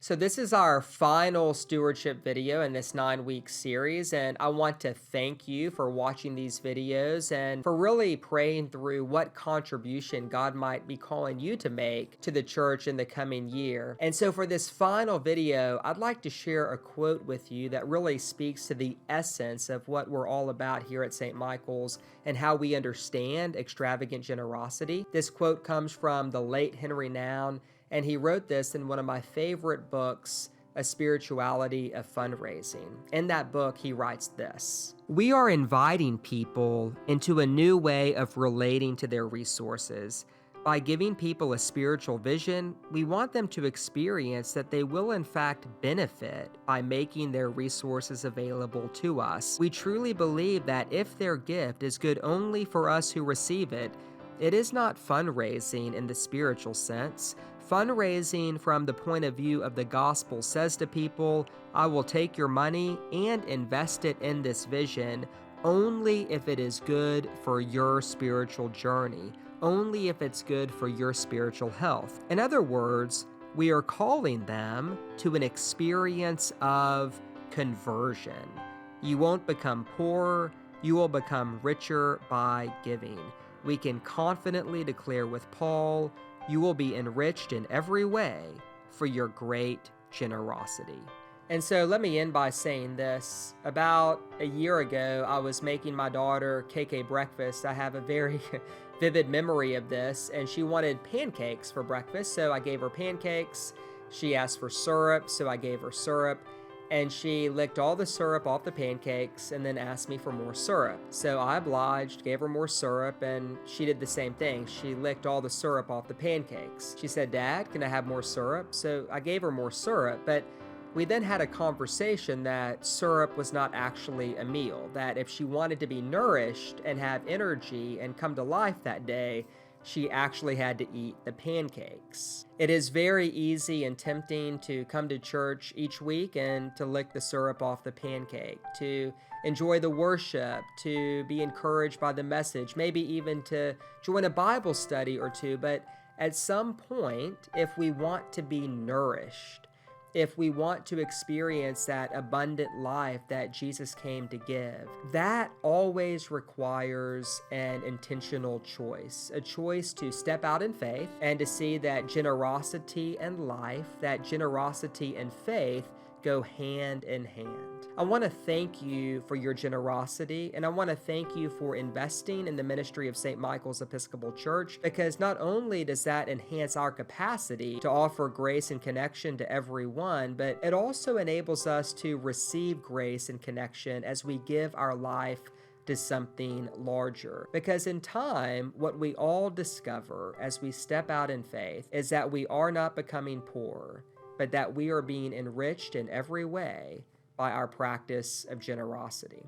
So this is our final stewardship video in this 9-week series, and I want to thank you for watching these videos and for really praying through what contribution God might be calling you to make to the church in the coming year. And so for this final video, I'd like to share a quote with you that really speaks to the essence of what we're all about here at St. Michael's and how we understand extravagant generosity. This quote comes from the late Henry Nouwen, and he wrote this in one of my favorite books, A Spirituality of Fundraising. In that book, he writes this: "We are inviting people into a new way of relating to their resources. By giving people a spiritual vision, we want them to experience that they will in fact benefit by making their resources available to us. We truly believe that if their gift is good only for us who receive it, it is not fundraising in the spiritual sense. Fundraising from the point of view of the gospel says to people, I will take your money and invest it in this vision only if it is good for your spiritual journey, only if it's good for your spiritual health. In other words, we are calling them to an experience of conversion. You won't become poor, you will become richer by giving. We can confidently declare with Paul, you will be enriched in every way for your great generosity." And so let me end by saying this. About a year ago, I was making my daughter KK breakfast. I have a very vivid memory of this, and she wanted pancakes for breakfast, so I gave her pancakes. She asked for syrup, so I gave her syrup. And she licked all the syrup off the pancakes and then asked me for more syrup. So I obliged, gave her more syrup, and she did the same thing. She licked all the syrup off the pancakes. She said, "Dad, can I have more syrup?" So I gave her more syrup, but we then had a conversation that syrup was not actually a meal, that if she wanted to be nourished and have energy and come to life that day, she actually had to eat the pancakes. It is very easy and tempting to come to church each week and to lick the syrup off the pancake, to enjoy the worship, to be encouraged by the message, maybe even to join a Bible study or two. But at some point, if we want to be nourished, if we want to experience that abundant life that Jesus came to give, that always requires an intentional choice, a choice to step out in faith and to see that generosity and life, that generosity and faith go hand in hand. I want to thank you for your generosity, and I want to thank you for investing in the ministry of St. Michael's Episcopal Church, because not only does that enhance our capacity to offer grace and connection to everyone, but it also enables us to receive grace and connection as we give our life to something larger. Because in time, what we all discover as we step out in faith is that we are not becoming poor, but that we are being enriched in every way by our practice of generosity.